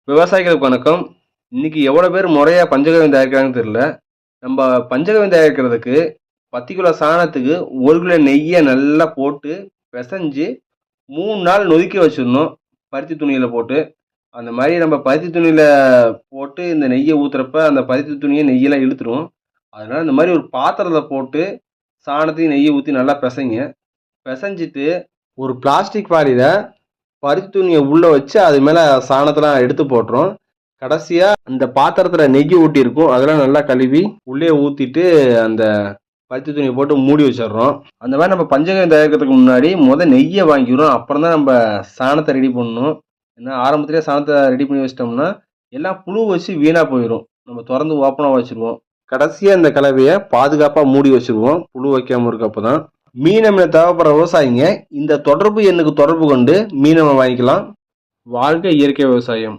விவசாயிகளுக்கு வணக்கம். இன்னைக்கு எவ்வளோ பேர் முறையா பஞ்சகவ்யம் தயாரிக்கிறாங்கன்னு தெரியல. நம்ம பஞ்சகவ்யம் தயாரிக்கிறதுக்கு 10 கிலோ சாணத்துக்கு 1 கிலோ நெய்ய நல்லா போட்டு பெசஞ்சு 3 நாள் நொதிக்க வச்சிடணும். பருத்தி துணியில போட்டு. அந்த மாரி நம்ம பருத்தி துணியில போட்டு இந்த நெய்ய ஊத்துறப்ப அந்த பருத்தி துணிய நெய்யெல்லாம் இழுத்துரும். அதனால இந்த மாரி ஒரு பாத்திரத்துல போட்டு சாணத்தையும் நெய்ய ஊத்தி நல்லா பெசைங்க. பெசஞ்சிட்டு ஒரு பிளாஸ்டிக் பாலியில பருத்தி துணியை உள்ள வச்சு அது மேல சாணத்தெல்லாம் எடுத்து போட்டுரும். கடைசியா அந்த பாத்திரத்துல நெய் ஊட்டி இருக்கும், அதெல்லாம் நல்லா கழுவி உள்ளே ஊத்திட்டு அந்த பருத்தி துணியை போட்டு மூடி வச்சிடுறோம். அந்த மாதிரி நம்ம பஞ்சகவ்யம் தயாரிக்கிறதுக்கு முன்னாடி நெய்யை வாங்கிக்கிறோம், அப்புறம் தான் நம்ம சாணத்தை ரெடி பண்ணணும். ஏன்னா ஆரம்பத்திலே சாணத்தை ரெடி பண்ணி வச்சிட்டோம்னா எல்லாம் புழு வச்சு வீணா போயிடும். நம்ம திறந்து ஓப்பனா வச்சிருவோம். கடைசியா இந்த கலவையை பாதுகாப்பா மூடி வச்சிருவோம், புழு வைக்காம இருக்கப்பதான். மீனமில தேவைப்படுற விவசாயிங்க இந்த தொடர்பு எண்ணுக்கு தொடர்பு கொண்டு மீனமை வாங்கிக்கலாம். வாழ்க இயற்கை விவசாயம்.